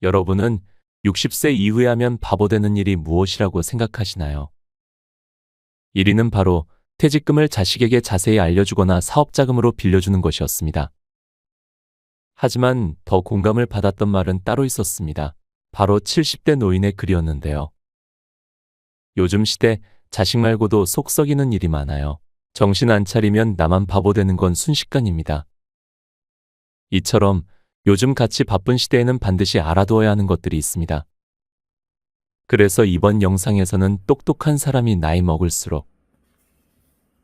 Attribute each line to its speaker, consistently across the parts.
Speaker 1: 여러분은 60세 이후에 하면 바보 되는 일이 무엇이라고 생각하시나요? 1위는 바로 퇴직금을 자식에게 자세히 알려주거나 사업자금으로 빌려주는 것이었습니다. 하지만 더 공감을 받았던 말은 따로 있었습니다. 바로 70대 노인의 글이었는데요. 요즘 시대 자식 말고도 속 썩이는 일이 많아요. 정신 안 차리면 나만 바보 되는 건 순식간입니다. 이처럼 요즘 같이 바쁜 시대에는 반드시 알아두어야 하는 것들이 있습니다. 그래서 이번 영상에서는 똑똑한 사람이 나이 먹을수록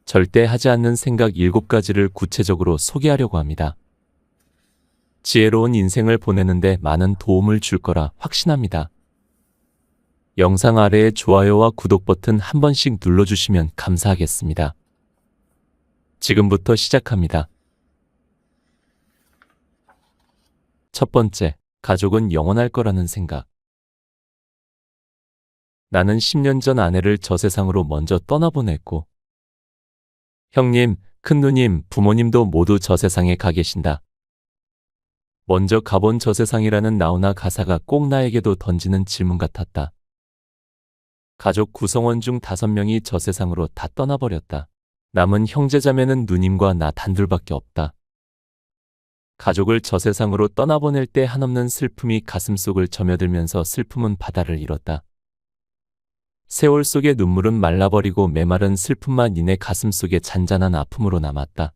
Speaker 1: 절대 하지 않는 생각 7가지를 구체적으로 소개하려고 합니다. 지혜로운 인생을 보내는데 많은 도움을 줄 거라 확신합니다. 영상 아래에 좋아요와 구독 버튼 한 번씩 눌러주시면 감사하겠습니다. 지금부터 시작합니다. 첫 번째, 가족은 영원할 거라는 생각. 나는 10년 전 아내를 저 세상으로 먼저 떠나보냈고, 형님, 큰누님, 부모님도 모두 저 세상에 가 계신다. 먼저 가본 저 세상이라는 나훈아 가사가 꼭 나에게도 던지는 질문 같았다. 가족 구성원 중 5명이 저 세상으로 다 떠나버렸다. 남은 형제자매는 누님과 나 단둘밖에 없다. 가족을 저 세상으로 떠나보낼 때 한없는 슬픔이 가슴속을 저며들면서 슬픔은 바다를 이뤘다. 세월 속의 눈물은 말라버리고 메마른 슬픔만 이내 가슴속에 잔잔한 아픔으로 남았다.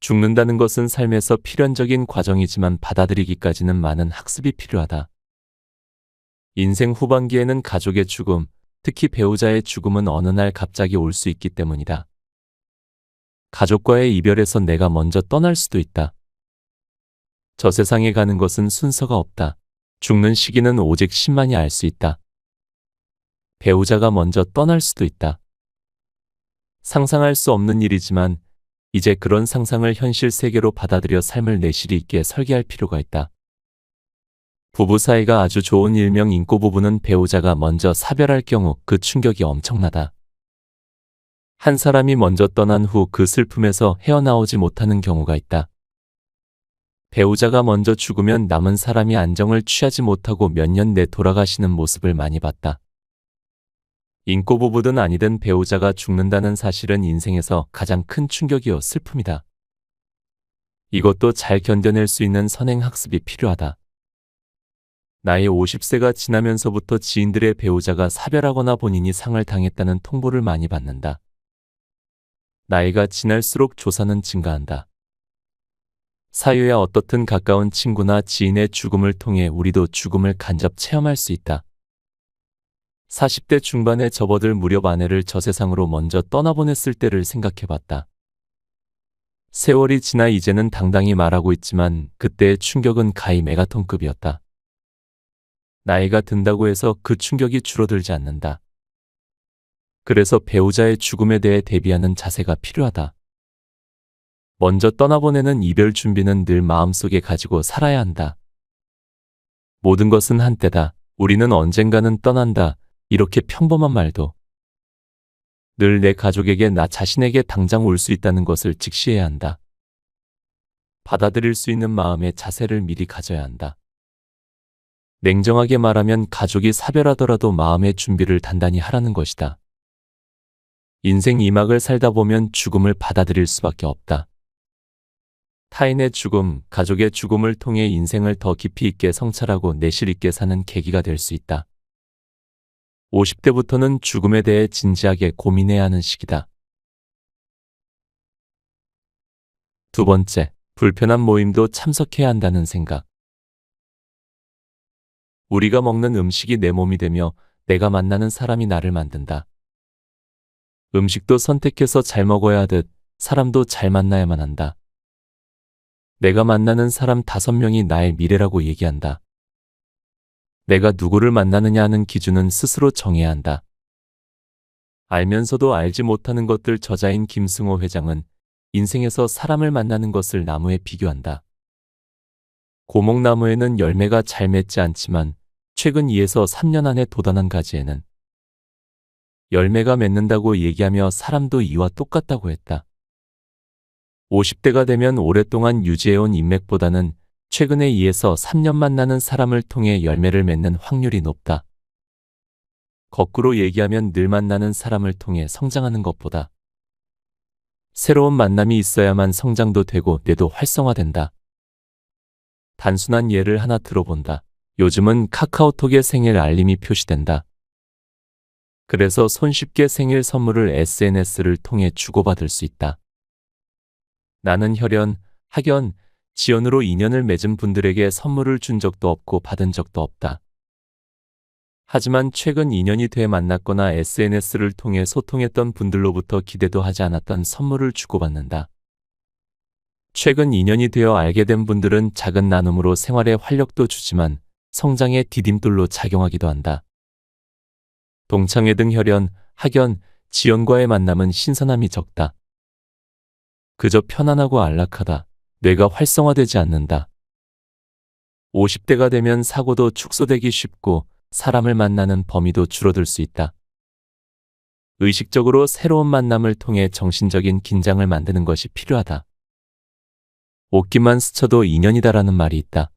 Speaker 1: 죽는다는 것은 삶에서 필연적인 과정이지만 받아들이기까지는 많은 학습이 필요하다. 인생 후반기에는 가족의 죽음, 특히 배우자의 죽음은 어느 날 갑자기 올 수 있기 때문이다. 가족과의 이별에서 내가 먼저 떠날 수도 있다. 저 세상에 가는 것은 순서가 없다. 죽는 시기는 오직 신만이 알 수 있다. 배우자가 먼저 떠날 수도 있다. 상상할 수 없는 일이지만 이제 그런 상상을 현실 세계로 받아들여 삶을 내실이 있게 설계할 필요가 있다. 부부 사이가 아주 좋은 일명 인꼬 부부는 배우자가 먼저 사별할 경우 그 충격이 엄청나다. 한 사람이 먼저 떠난 후 그 슬픔에서 헤어나오지 못하는 경우가 있다. 배우자가 먼저 죽으면 남은 사람이 안정을 취하지 못하고 몇 년 내 돌아가시는 모습을 많이 봤다. 인꼬 부부든 아니든 배우자가 죽는다는 사실은 인생에서 가장 큰 충격이요 슬픔이다. 이것도 잘 견뎌낼 수 있는 선행 학습이 필요하다. 나이 50세가 지나면서부터 지인들의 배우자가 사별하거나 본인이 상을 당했다는 통보를 많이 받는다. 나이가 지날수록 조사는 증가한다. 사유야 어떻든 가까운 친구나 지인의 죽음을 통해 우리도 죽음을 간접 체험할 수 있다. 40대 중반에 접어들 무렵 아내를 저 세상으로 먼저 떠나보냈을 때를 생각해봤다. 세월이 지나 이제는 당당히 말하고 있지만 그때의 충격은 가히 메가톤급이었다. 나이가 든다고 해서 그 충격이 줄어들지 않는다. 그래서 배우자의 죽음에 대해 대비하는 자세가 필요하다. 먼저 떠나보내는 이별 준비는 늘 마음속에 가지고 살아야 한다. 모든 것은 한때다. 우리는 언젠가는 떠난다. 이렇게 평범한 말도 늘 내 가족에게 나 자신에게 당장 올 수 있다는 것을 직시해야 한다. 받아들일 수 있는 마음의 자세를 미리 가져야 한다. 냉정하게 말하면 가족이 사별하더라도 마음의 준비를 단단히 하라는 것이다. 인생 2막을 살다 보면 죽음을 받아들일 수밖에 없다. 타인의 죽음, 가족의 죽음을 통해 인생을 더 깊이 있게 성찰하고 내실 있게 사는 계기가 될 수 있다. 50대부터는 죽음에 대해 진지하게 고민해야 하는 시기다. 두 번째, 불편한 모임도 참석해야 한다는 생각. 우리가 먹는 음식이 내 몸이 되며 내가 만나는 사람이 나를 만든다. 음식도 선택해서 잘 먹어야 하듯 사람도 잘 만나야만 한다. 내가 만나는 사람 5명이 나의 미래라고 얘기한다. 내가 누구를 만나느냐 하는 기준은 스스로 정해야 한다. 알면서도 알지 못하는 것들 저자인 김승호 회장은 인생에서 사람을 만나는 것을 나무에 비교한다. 고목나무에는 열매가 잘 맺지 않지만 최근 2에서 3년 안에 도단한 가지에는 열매가 맺는다고 얘기하며 사람도 이와 똑같다고 했다. 50대가 되면 오랫동안 유지해온 인맥보다는 최근에 2에서 3년 만나는 사람을 통해 열매를 맺는 확률이 높다. 거꾸로 얘기하면 늘 만나는 사람을 통해 성장하는 것보다 새로운 만남이 있어야만 성장도 되고 뇌도 활성화된다. 단순한 예를 하나 들어본다. 요즘은 카카오톡에 생일 알림이 표시된다. 그래서 손쉽게 생일 선물을 SNS를 통해 주고받을 수 있다. 나는 혈연, 학연, 지연으로 인연을 맺은 분들에게 선물을 준 적도 없고 받은 적도 없다. 하지만 최근 인연이 돼 만났거나 SNS를 통해 소통했던 분들로부터 기대도 하지 않았던 선물을 주고받는다. 최근 인연이 되어 알게 된 분들은 작은 나눔으로 생활에 활력도 주지만 성장의 디딤돌로 작용하기도 한다. 동창회 등 혈연, 학연, 지연과의 만남은 신선함이 적다. 그저 편안하고 안락하다. 뇌가 활성화되지 않는다. 50대가 되면 사고도 축소되기 쉽고 사람을 만나는 범위도 줄어들 수 있다. 의식적으로 새로운 만남을 통해 정신적인 긴장을 만드는 것이 필요하다. 옷깃만 스쳐도 인연이다라는 말이 있다.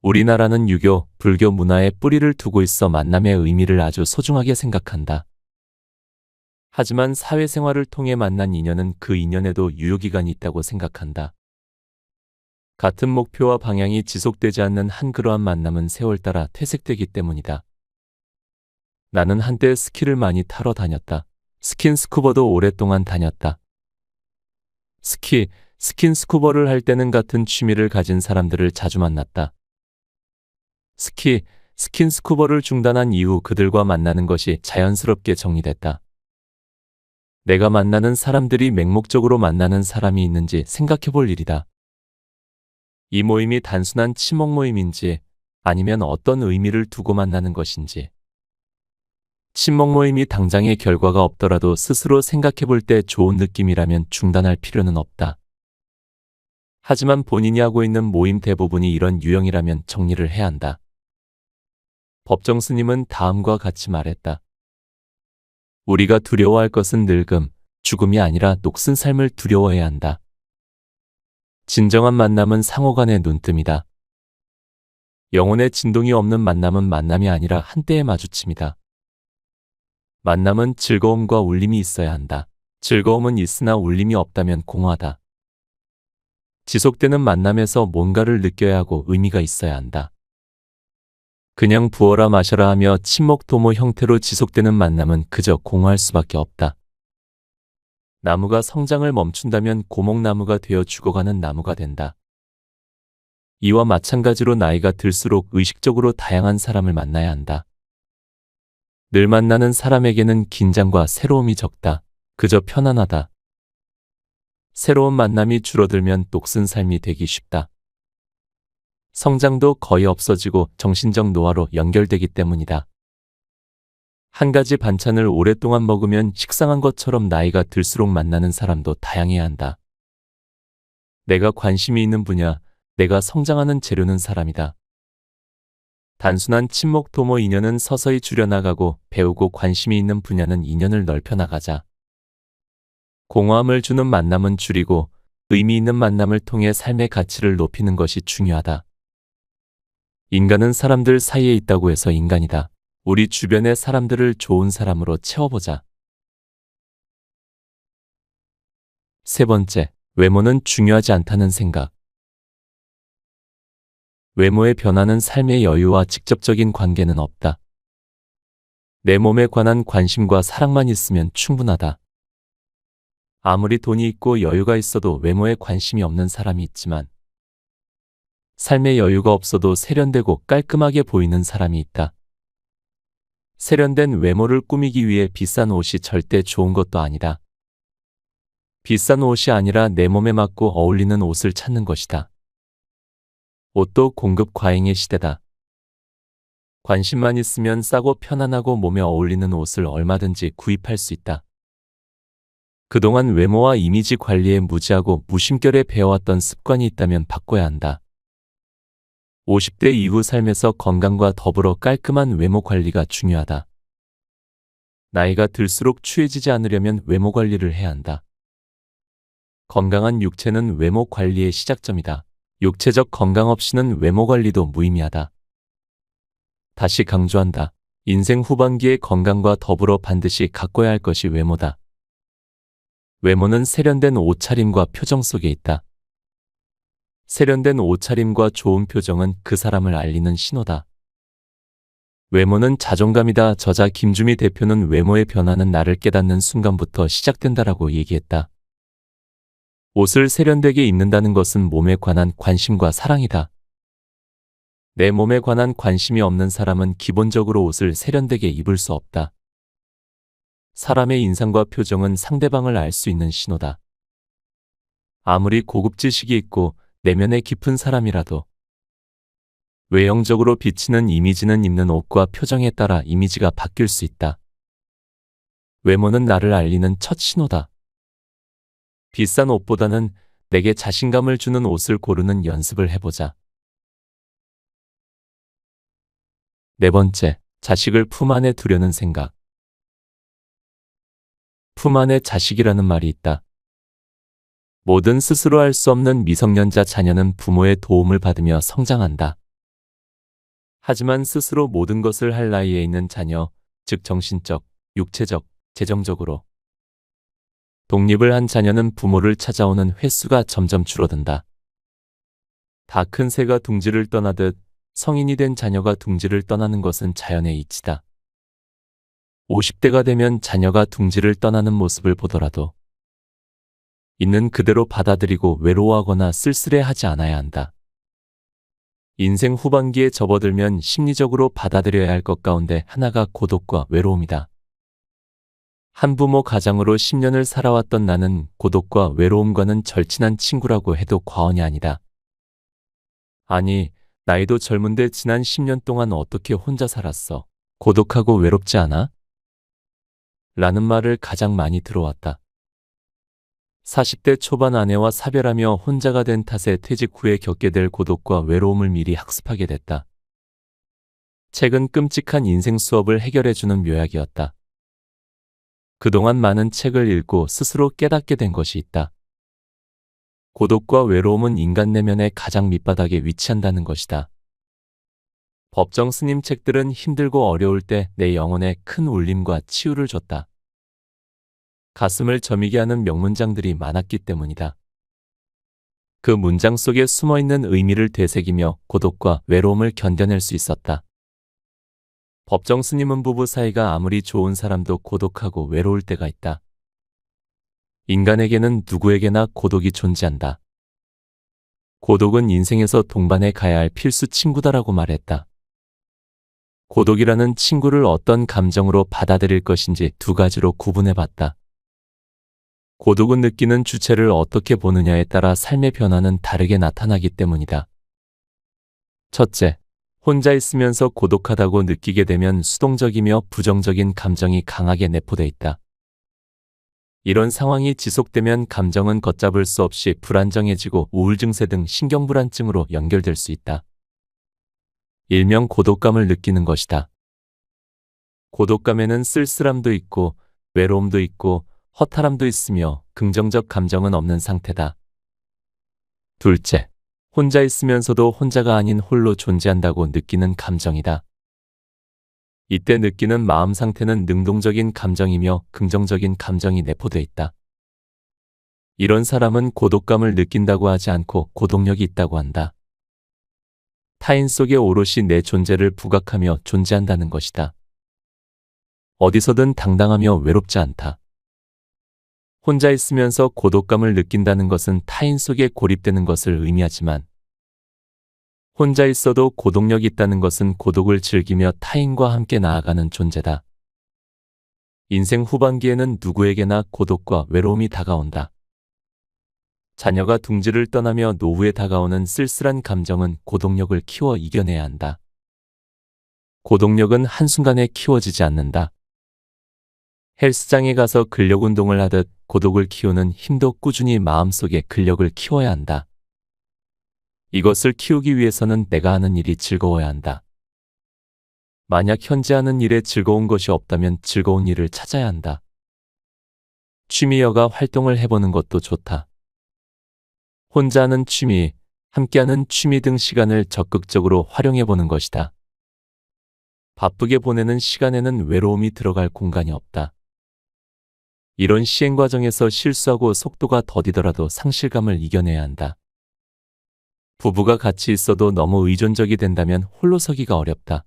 Speaker 1: 우리나라는 유교, 불교 문화에 뿌리를 두고 있어 만남의 의미를 아주 소중하게 생각한다. 하지만 사회생활을 통해 만난 인연은 그 인연에도 유효기간이 있다고 생각한다. 같은 목표와 방향이 지속되지 않는 한 그러한 만남은 세월 따라 퇴색되기 때문이다. 나는 한때 스키를 많이 타러 다녔다. 스킨스쿠버도 오랫동안 다녔다. 스킨스쿠버를 할 때는 같은 취미를 가진 사람들을 자주 만났다. 스킨스쿠버를 중단한 이후 그들과 만나는 것이 자연스럽게 정리됐다. 내가 만나는 사람들이 맹목적으로 만나는 사람이 있는지 생각해 볼 일이다. 이 모임이 단순한 친목 모임인지 아니면 어떤 의미를 두고 만나는 것인지. 친목 모임이 당장의 결과가 없더라도 스스로 생각해 볼 때 좋은 느낌이라면 중단할 필요는 없다. 하지만 본인이 하고 있는 모임 대부분이 이런 유형이라면 정리를 해야 한다. 법정 스님은 다음과 같이 말했다. 우리가 두려워할 것은 늙음, 죽음이 아니라 녹슨 삶을 두려워해야 한다. 진정한 만남은 상호간의 눈뜸이다. 영혼의 진동이 없는 만남은 만남이 아니라 한때의 마주침이다. 만남은 즐거움과 울림이 있어야 한다. 즐거움은 있으나 울림이 없다면 공허하다. 지속되는 만남에서 뭔가를 느껴야 하고 의미가 있어야 한다. 그냥 부어라 마셔라 하며 친목 도모 형태로 지속되는 만남은 그저 공허할 수밖에 없다. 나무가 성장을 멈춘다면 고목나무가 되어 죽어가는 나무가 된다. 이와 마찬가지로 나이가 들수록 의식적으로 다양한 사람을 만나야 한다. 늘 만나는 사람에게는 긴장과 새로움이 적다. 그저 편안하다. 새로운 만남이 줄어들면 녹슨 삶이 되기 쉽다. 성장도 거의 없어지고 정신적 노화로 연결되기 때문이다. 한 가지 반찬을 오랫동안 먹으면 식상한 것처럼 나이가 들수록 만나는 사람도 다양해야 한다. 내가 관심이 있는 분야, 내가 성장하는 재료는 사람이다. 단순한 친목 도모 인연은 서서히 줄여나가고 배우고 관심이 있는 분야는 인연을 넓혀나가자. 공허함을 주는 만남은 줄이고 의미 있는 만남을 통해 삶의 가치를 높이는 것이 중요하다. 인간은 사람들 사이에 있다고 해서 인간이다. 우리 주변의 사람들을 좋은 사람으로 채워보자. 세 번째, 외모는 중요하지 않다는 생각. 외모의 변화는 삶의 여유와 직접적인 관계는 없다. 내 몸에 관한 관심과 사랑만 있으면 충분하다. 아무리 돈이 있고 여유가 있어도 외모에 관심이 없는 사람이 있지만 삶의 여유가 없어도 세련되고 깔끔하게 보이는 사람이 있다. 세련된 외모를 꾸미기 위해 비싼 옷이 절대 좋은 것도 아니다. 비싼 옷이 아니라 내 몸에 맞고 어울리는 옷을 찾는 것이다. 옷도 공급 과잉의 시대다. 관심만 있으면 싸고 편안하고 몸에 어울리는 옷을 얼마든지 구입할 수 있다. 그동안 외모와 이미지 관리에 무지하고 무심결에 배워왔던 습관이 있다면 바꿔야 한다. 50대 이후 삶에서 건강과 더불어 깔끔한 외모 관리가 중요하다. 나이가 들수록 추해지지 않으려면 외모 관리를 해야 한다. 건강한 육체는 외모 관리의 시작점이다. 육체적 건강 없이는 외모 관리도 무의미하다. 다시 강조한다. 인생 후반기의 건강과 더불어 반드시 가꿔야 할 것이 외모다. 외모는 세련된 옷차림과 표정 속에 있다. 세련된 옷차림과 좋은 표정은 그 사람을 알리는 신호다. 외모는 자존감이다. 저자 김주미 대표는 외모의 변화는 나를 깨닫는 순간부터 시작된다라고 얘기했다. 옷을 세련되게 입는다는 것은 몸에 관한 관심과 사랑이다. 내 몸에 관한 관심이 없는 사람은 기본적으로 옷을 세련되게 입을 수 없다. 사람의 인상과 표정은 상대방을 알 수 있는 신호다. 아무리 고급 지식이 있고 내면에 깊은 사람이라도 외형적으로 비치는 이미지는 입는 옷과 표정에 따라 이미지가 바뀔 수 있다. 외모는 나를 알리는 첫 신호다. 비싼 옷보다는 내게 자신감을 주는 옷을 고르는 연습을 해보자. 네 번째, 자식을 품 안에 두려는 생각. 품 안에 자식이라는 말이 있다. 모든 스스로 할 수 없는 미성년자 자녀는 부모의 도움을 받으며 성장한다. 하지만 스스로 모든 것을 할 나이에 있는 자녀, 즉 정신적, 육체적, 재정적으로 독립을 한 자녀는 부모를 찾아오는 횟수가 점점 줄어든다. 다 큰 새가 둥지를 떠나듯 성인이 된 자녀가 둥지를 떠나는 것은 자연의 이치다. 50대가 되면 자녀가 둥지를 떠나는 모습을 보더라도 있는 그대로 받아들이고 외로워하거나 쓸쓸해하지 않아야 한다. 인생 후반기에 접어들면 심리적으로 받아들여야 할 것 가운데 하나가 고독과 외로움이다. 한부모 가장으로 10년을 살아왔던 나는 고독과 외로움과는 절친한 친구라고 해도 과언이 아니다. 아니, 나이도 젊은데 지난 10년 동안 어떻게 혼자 살았어? 고독하고 외롭지 않아? 라는 말을 가장 많이 들어왔다. 40대 초반 아내와 사별하며 혼자가 된 탓에 퇴직 후에 겪게 될 고독과 외로움을 미리 학습하게 됐다. 책은 끔찍한 인생 수업을 해결해주는 묘약이었다. 그동안 많은 책을 읽고 스스로 깨닫게 된 것이 있다. 고독과 외로움은 인간 내면의 가장 밑바닥에 위치한다는 것이다. 법정 스님 책들은 힘들고 어려울 때 내 영혼에 큰 울림과 치유를 줬다. 가슴을 저미게 하는 명문장들이 많았기 때문이다. 그 문장 속에 숨어있는 의미를 되새기며 고독과 외로움을 견뎌낼 수 있었다. 법정 스님은 부부 사이가 아무리 좋은 사람도 고독하고 외로울 때가 있다. 인간에게는 누구에게나 고독이 존재한다. 고독은 인생에서 동반해 가야 할 필수 친구다라고 말했다. 고독이라는 친구를 어떤 감정으로 받아들일 것인지 두 가지로 구분해봤다. 고독은 느끼는 주체를 어떻게 보느냐에 따라 삶의 변화는 다르게 나타나기 때문이다. 첫째, 혼자 있으면서 고독하다고 느끼게 되면 수동적이며 부정적인 감정이 강하게 내포돼 있다. 이런 상황이 지속되면 감정은 걷잡을 수 없이 불안정해지고 우울증세 등 신경불안증으로 연결될 수 있다. 일명 고독감을 느끼는 것이다. 고독감에는 쓸쓸함도 있고 외로움도 있고 허탈함도 있으며 긍정적 감정은 없는 상태다. 둘째, 혼자 있으면서도 혼자가 아닌 홀로 존재한다고 느끼는 감정이다. 이때 느끼는 마음 상태는 능동적인 감정이며 긍정적인 감정이 내포되어 있다. 이런 사람은 고독감을 느낀다고 하지 않고 고독력이 있다고 한다. 타인 속에 오롯이 내 존재를 부각하며 존재한다는 것이다. 어디서든 당당하며 외롭지 않다. 혼자 있으면서 고독감을 느낀다는 것은 타인 속에 고립되는 것을 의미하지만 혼자 있어도 고독력이 있다는 것은 고독을 즐기며 타인과 함께 나아가는 존재다. 인생 후반기에는 누구에게나 고독과 외로움이 다가온다. 자녀가 둥지를 떠나며 노후에 다가오는 쓸쓸한 감정은 고독력을 키워 이겨내야 한다. 고독력은 한순간에 키워지지 않는다. 헬스장에 가서 근력 운동을 하듯 고독을 키우는 힘도 꾸준히 마음속에 근력을 키워야 한다. 이것을 키우기 위해서는 내가 하는 일이 즐거워야 한다. 만약 현재 하는 일에 즐거운 것이 없다면 즐거운 일을 찾아야 한다. 취미 여가 활동을 해보는 것도 좋다. 혼자 하는 취미, 함께하는 취미 등 시간을 적극적으로 활용해 보는 것이다. 바쁘게 보내는 시간에는 외로움이 들어갈 공간이 없다. 이런 시행 과정에서 실수하고 속도가 더디더라도 상실감을 이겨내야 한다. 부부가 같이 있어도 너무 의존적이 된다면 홀로 서기가 어렵다.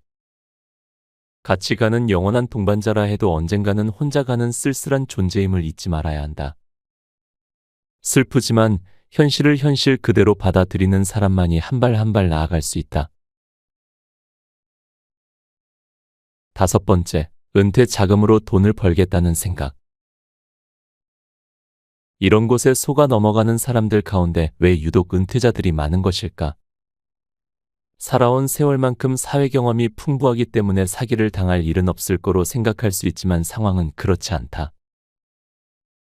Speaker 1: 같이 가는 영원한 동반자라 해도 언젠가는 혼자 가는 쓸쓸한 존재임을 잊지 말아야 한다. 슬프지만 현실을 현실 그대로 받아들이는 사람만이 한 발 한 발 나아갈 수 있다. 5번째, 은퇴 자금으로 돈을 벌겠다는 생각. 이런 곳에 속아 넘어가는 사람들 가운데 왜 유독 은퇴자들이 많은 것일까? 살아온 세월만큼 사회 경험이 풍부하기 때문에 사기를 당할 일은 없을 거로 생각할 수 있지만 상황은 그렇지 않다.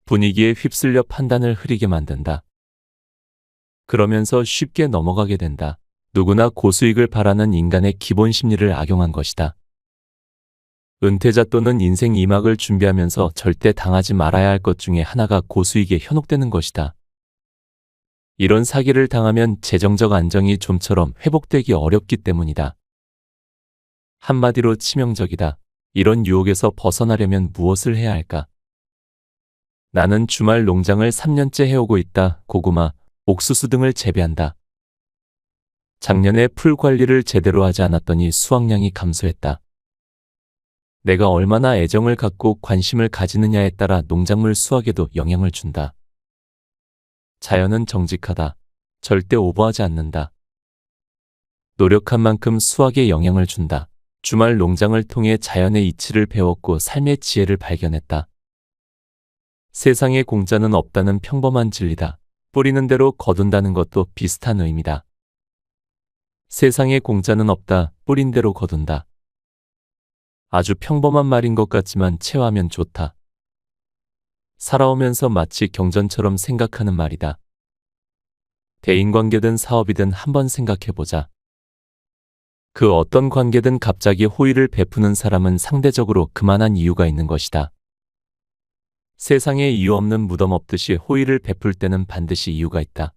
Speaker 1: 분위기에 휩쓸려 판단을 흐리게 만든다. 그러면서 쉽게 넘어가게 된다. 누구나 고수익을 바라는 인간의 기본 심리를 악용한 것이다. 은퇴자 또는 인생 2막을 준비하면서 절대 당하지 말아야 할 것 중에 하나가 고수익에 현혹되는 것이다. 이런 사기를 당하면 재정적 안정이 좀처럼 회복되기 어렵기 때문이다. 한마디로 치명적이다. 이런 유혹에서 벗어나려면 무엇을 해야 할까? 나는 주말 농장을 3년째 해오고 있다. 고구마, 옥수수 등을 재배한다. 작년에 풀 관리를 제대로 하지 않았더니 수확량이 감소했다. 내가 얼마나 애정을 갖고 관심을 가지느냐에 따라 농작물 수확에도 영향을 준다. 자연은 정직하다. 절대 오버하지 않는다. 노력한 만큼 수확에 영향을 준다. 주말 농장을 통해 자연의 이치를 배웠고 삶의 지혜를 발견했다. 세상에 공짜는 없다는 평범한 진리다. 뿌리는 대로 거둔다는 것도 비슷한 의미다. 세상에 공짜는 없다. 뿌린 대로 거둔다. 아주 평범한 말인 것 같지만 체화하면 좋다. 살아오면서 마치 경전처럼 생각하는 말이다. 대인관계든 사업이든 한번 생각해보자. 그 어떤 관계든 갑자기 호의를 베푸는 사람은 상대적으로 그만한 이유가 있는 것이다. 세상에 이유 없는 무덤 없듯이 호의를 베풀 때는 반드시 이유가 있다.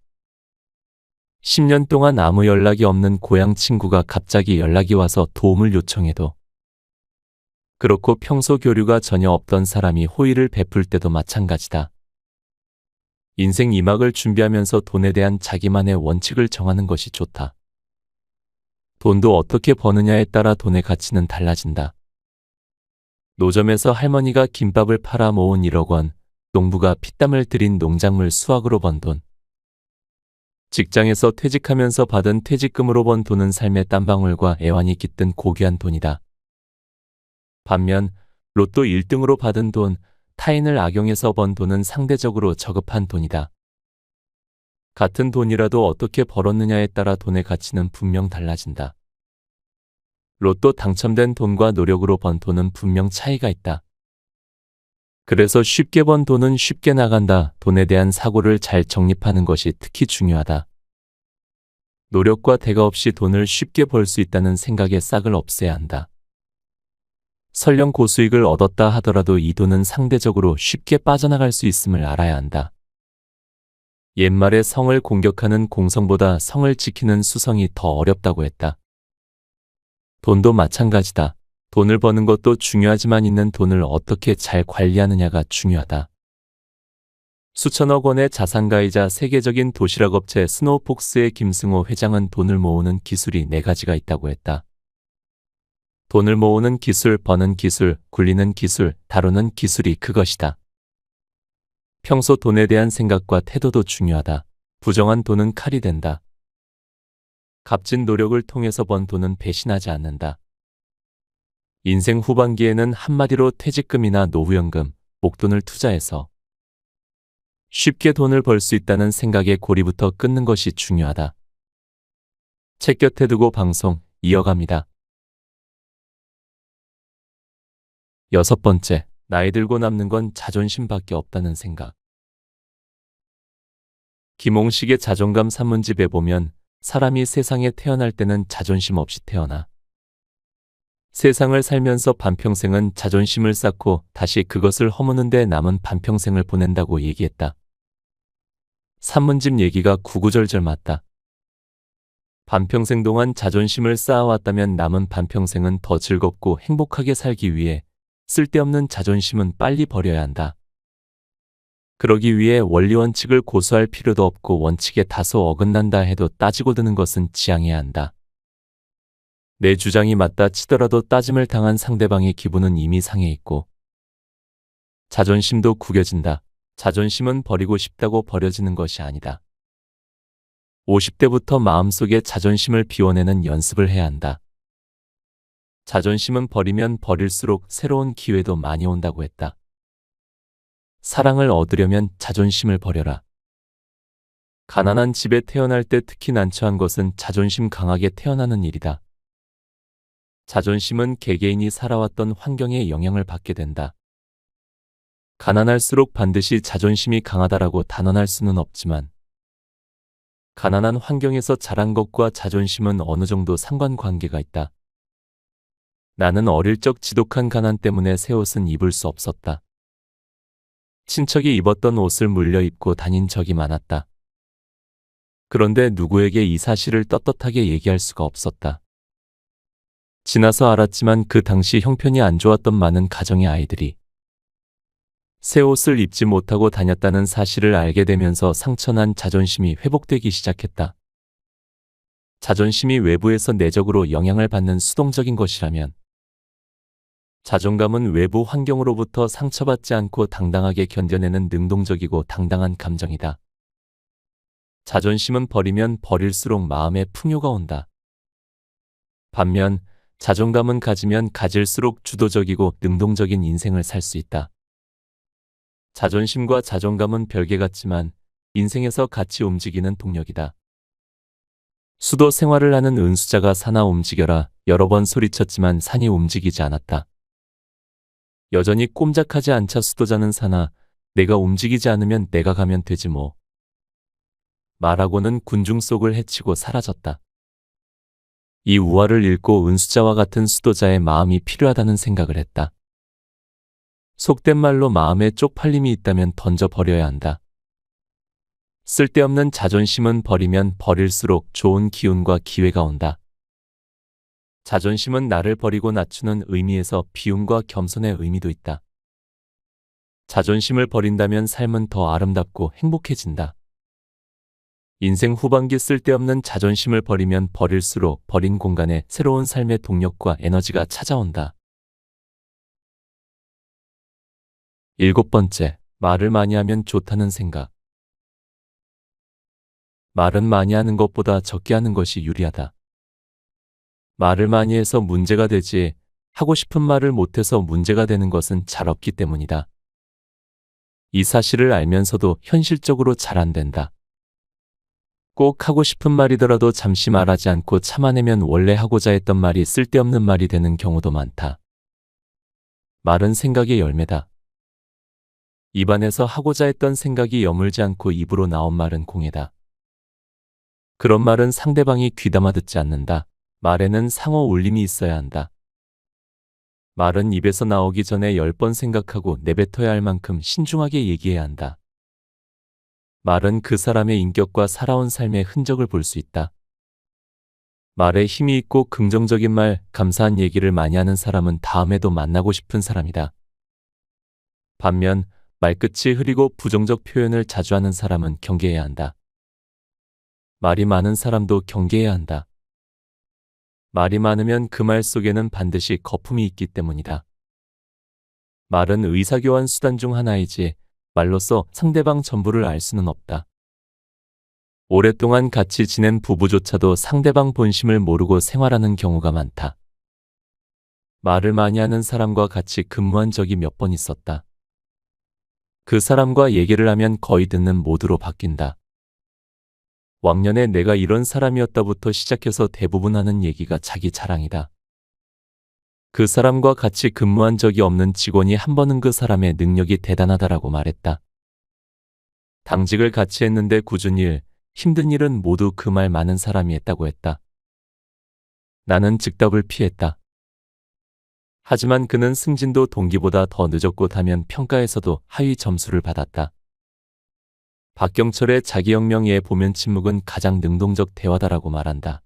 Speaker 1: 10년 동안 아무 연락이 없는 고향 친구가 갑자기 연락이 와서 도움을 요청해도, 그렇고 평소 교류가 전혀 없던 사람이 호의를 베풀 때도 마찬가지다. 인생 2막을 준비하면서 돈에 대한 자기만의 원칙을 정하는 것이 좋다. 돈도 어떻게 버느냐에 따라 돈의 가치는 달라진다. 노점에서 할머니가 김밥을 팔아 모은 1억 원, 농부가 피땀을 들인 농작물 수확으로 번 돈. 직장에서 퇴직하면서 받은 퇴직금으로 번 돈은 삶의 땀방울과 애환이 깃든 고귀한 돈이다. 반면 로또 1등으로 받은 돈, 타인을 악용해서 번 돈은 상대적으로 저급한 돈이다. 같은 돈이라도 어떻게 벌었느냐에 따라 돈의 가치는 분명 달라진다. 로또 당첨된 돈과 노력으로 번 돈은 분명 차이가 있다. 그래서 쉽게 번 돈은 쉽게 나간다. 돈에 대한 사고를 잘 정립하는 것이 특히 중요하다. 노력과 대가 없이 돈을 쉽게 벌 수 있다는 생각의 싹을 없애야 한다. 설령 고수익을 얻었다 하더라도 이 돈은 상대적으로 쉽게 빠져나갈 수 있음을 알아야 한다. 옛말에 성을 공격하는 공성보다 성을 지키는 수성이 더 어렵다고 했다. 돈도 마찬가지다. 돈을 버는 것도 중요하지만 있는 돈을 어떻게 잘 관리하느냐가 중요하다. 수천억 원의 자산가이자 세계적인 도시락 업체 스노우폭스의 김승호 회장은 돈을 모으는 기술이 4가지가 있다고 했다. 돈을 모으는 기술, 버는 기술, 굴리는 기술, 다루는 기술이 그것이다. 평소 돈에 대한 생각과 태도도 중요하다. 부정한 돈은 칼이 된다. 값진 노력을 통해서 번 돈은 배신하지 않는다. 인생 후반기에는 한마디로 퇴직금이나 노후연금, 목돈을 투자해서 쉽게 돈을 벌 수 있다는 생각의 고리부터 끊는 것이 중요하다. 책 곁에 두고 방송 이어갑니다. 6번째, 나이 들고 남는 건 자존심밖에 없다는 생각. 김홍식의 자존감 산문집에 보면 사람이 세상에 태어날 때는 자존심 없이 태어나 세상을 살면서 반평생은 자존심을 쌓고 다시 그것을 허무는 데 남은 반평생을 보낸다고 얘기했다. 산문집 얘기가 구구절절 맞다. 반평생 동안 자존심을 쌓아왔다면 남은 반평생은 더 즐겁고 행복하게 살기 위해 쓸데없는 자존심은 빨리 버려야 한다. 그러기 위해 원리 원칙을 고수할 필요도 없고 원칙에 다소 어긋난다 해도 따지고 드는 것은 지양해야 한다. 내 주장이 맞다 치더라도 따짐을 당한 상대방의 기분은 이미 상해 있고 자존심도 구겨진다. 자존심은 버리고 싶다고 버려지는 것이 아니다. 50대부터 마음속에 자존심을 비워내는 연습을 해야 한다. 자존심은 버리면 버릴수록 새로운 기회도 많이 온다고 했다. 사랑을 얻으려면 자존심을 버려라. 가난한 집에 태어날 때 특히 난처한 것은 자존심 강하게 태어나는 일이다. 자존심은 개개인이 살아왔던 환경에 영향을 받게 된다. 가난할수록 반드시 자존심이 강하다라고 단언할 수는 없지만 가난한 환경에서 자란 것과 자존심은 어느 정도 상관관계가 있다. 나는 어릴 적 지독한 가난 때문에 새 옷은 입을 수 없었다. 친척이 입었던 옷을 물려 입고 다닌 적이 많았다. 그런데 누구에게 이 사실을 떳떳하게 얘기할 수가 없었다. 지나서 알았지만 그 당시 형편이 안 좋았던 많은 가정의 아이들이 새 옷을 입지 못하고 다녔다는 사실을 알게 되면서 상처난 자존심이 회복되기 시작했다. 자존심이 외부에서 내적으로 영향을 받는 수동적인 것이라면 자존감은 외부 환경으로부터 상처받지 않고 당당하게 견뎌내는 능동적이고 당당한 감정이다. 자존심은 버리면 버릴수록 마음에 풍요가 온다. 반면 자존감은 가지면 가질수록 주도적이고 능동적인 인생을 살 수 있다. 자존심과 자존감은 별개 같지만 인생에서 같이 움직이는 동력이다. 수도 생활을 하는 은수자가 산아 움직여라 여러 번 소리쳤지만 산이 움직이지 않았다. 여전히 꼼짝하지 않자 수도자는 산아 내가 움직이지 않으면 내가 가면 되지 뭐. 말하고는 군중 속을 헤치고 사라졌다. 이 우화를 읽고 은수자와 같은 수도자의 마음이 필요하다는 생각을 했다. 속된 말로 마음에 쪽팔림이 있다면 던져버려야 한다. 쓸데없는 자존심은 버리면 버릴수록 좋은 기운과 기회가 온다. 자존심은 나를 버리고 낮추는 의미에서 비움과 겸손의 의미도 있다. 자존심을 버린다면 삶은 더 아름답고 행복해진다. 인생 후반기 쓸데없는 자존심을 버리면 버릴수록 버린 공간에 새로운 삶의 동력과 에너지가 찾아온다. 7번째, 말을 많이 하면 좋다는 생각. 말은 많이 하는 것보다 적게 하는 것이 유리하다. 말을 많이 해서 문제가 되지 하고 싶은 말을 못해서 문제가 되는 것은 잘 없기 때문이다. 이 사실을 알면서도 현실적으로 잘 안 된다. 꼭 하고 싶은 말이더라도 잠시 말하지 않고 참아내면 원래 하고자 했던 말이 쓸데없는 말이 되는 경우도 많다. 말은 생각의 열매다. 입안에서 하고자 했던 생각이 여물지 않고 입으로 나온 말은 공해다. 그런 말은 상대방이 귀담아 듣지 않는다. 말에는 상호 울림이 있어야 한다. 말은 입에서 나오기 전에 10번 생각하고 내뱉어야 할 만큼 신중하게 얘기해야 한다. 말은 그 사람의 인격과 살아온 삶의 흔적을 볼 수 있다. 말에 힘이 있고 긍정적인 말, 감사한 얘기를 많이 하는 사람은 다음에도 만나고 싶은 사람이다. 반면 말끝이 흐리고 부정적 표현을 자주 하는 사람은 경계해야 한다. 말이 많은 사람도 경계해야 한다. 말이 많으면 그 말 속에는 반드시 거품이 있기 때문이다. 말은 의사교환 수단 중 하나이지 말로써 상대방 전부를 알 수는 없다. 오랫동안 같이 지낸 부부조차도 상대방 본심을 모르고 생활하는 경우가 많다. 말을 많이 하는 사람과 같이 근무한 적이 몇 번 있었다. 그 사람과 얘기를 하면 거의 듣는 모드로 바뀐다. 왕년에 내가 이런 사람이었다부터 시작해서 대부분 하는 얘기가 자기 자랑이다. 그 사람과 같이 근무한 적이 없는 직원이 한 번은 그 사람의 능력이 대단하다라고 말했다. 당직을 같이 했는데 굳은 일, 힘든 일은 모두 그 말 많은 사람이 했다고 했다. 나는 즉답을 피했다. 하지만 그는 승진도 동기보다 더 늦었고 다면 평가에서도 하위 점수를 받았다. 박경철의 자기혁명에 보면 침묵은 가장 능동적 대화다라고 말한다.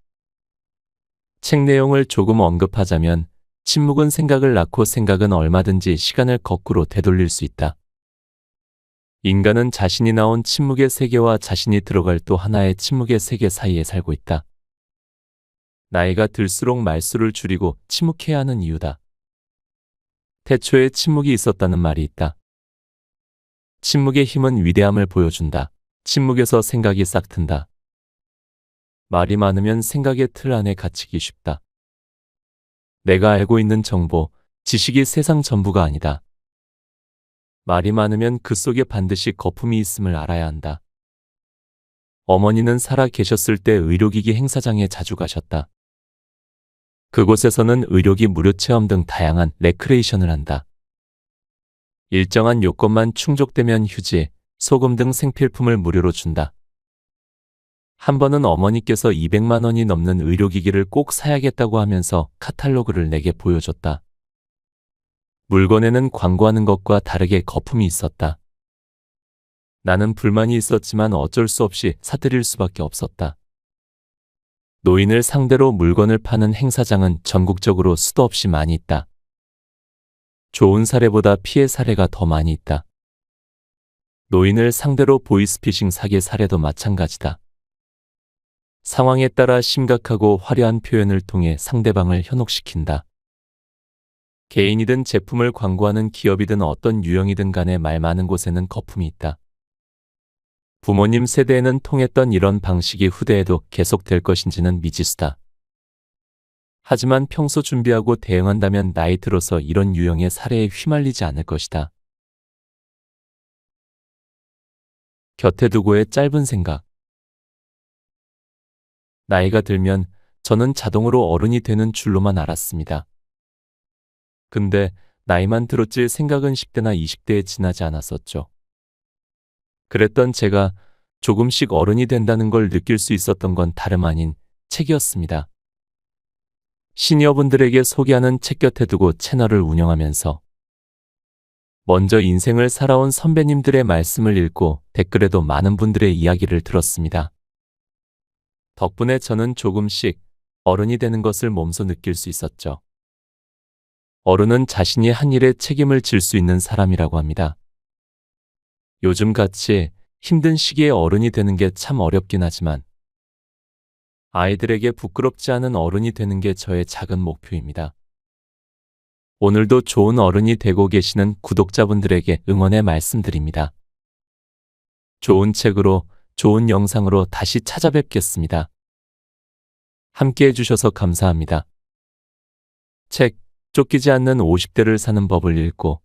Speaker 1: 책 내용을 조금 언급하자면 침묵은 생각을 낳고 생각은 얼마든지 시간을 거꾸로 되돌릴 수 있다. 인간은 자신이 나온 침묵의 세계와 자신이 들어갈 또 하나의 침묵의 세계 사이에 살고 있다. 나이가 들수록 말수를 줄이고 침묵해야 하는 이유다. 태초에 침묵이 있었다는 말이 있다. 침묵의 힘은 위대함을 보여준다. 침묵에서 생각이 싹 튼다. 말이 많으면 생각의 틀 안에 갇히기 쉽다. 내가 알고 있는 정보, 지식이 세상 전부가 아니다. 말이 많으면 그 속에 반드시 거품이 있음을 알아야 한다. 어머니는 살아 계셨을 때 의료기기 행사장에 자주 가셨다. 그곳에서는 의료기 무료 체험 등 다양한 레크레이션을 한다. 일정한 요건만 충족되면 휴지, 소금 등 생필품을 무료로 준다. 한 번은 어머니께서 200만 원이 넘는 의료기기를 꼭 사야겠다고 하면서 카탈로그를 내게 보여줬다. 물건에는 광고하는 것과 다르게 거품이 있었다. 나는 불만이 있었지만 어쩔 수 없이 사들일 수밖에 없었다. 노인을 상대로 물건을 파는 행사장은 전국적으로 수도 없이 많이 있다. 좋은 사례보다 피해 사례가 더 많이 있다. 노인을 상대로 보이스피싱 사기 사례도 마찬가지다. 상황에 따라 심각하고 화려한 표현을 통해 상대방을 현혹시킨다. 개인이든 제품을 광고하는 기업이든 어떤 유형이든 간에 말 많은 곳에는 거품이 있다. 부모님 세대에는 통했던 이런 방식이 후대에도 계속될 것인지는 미지수다. 하지만 평소 준비하고 대응한다면 나이 들어서 이런 유형의 사례에 휘말리지 않을 것이다. 곁에 두고의 짧은 생각. 나이가 들면 저는 자동으로 어른이 되는 줄로만 알았습니다. 근데 나이만 들었지 생각은 10대나 20대에 지나지 않았었죠. 그랬던 제가 조금씩 어른이 된다는 걸 느낄 수 있었던 건 다름 아닌 책이었습니다. 시니어분들에게 소개하는 책 곁에 두고 채널을 운영하면서 먼저 인생을 살아온 선배님들의 말씀을 읽고 댓글에도 많은 분들의 이야기를 들었습니다. 덕분에 저는 조금씩 어른이 되는 것을 몸소 느낄 수 있었죠. 어른은 자신이 한 일에 책임을 질 수 있는 사람이라고 합니다. 요즘같이 힘든 시기에 어른이 되는 게 참 어렵긴 하지만 아이들에게 부끄럽지 않은 어른이 되는 게 저의 작은 목표입니다. 오늘도 좋은 어른이 되고 계시는 구독자분들에게 응원의 말씀드립니다. 좋은 책으로, 좋은 영상으로 다시 찾아뵙겠습니다. 함께 해주셔서 감사합니다. 책, 쫓기지 않는 50대를 사는 법을 읽고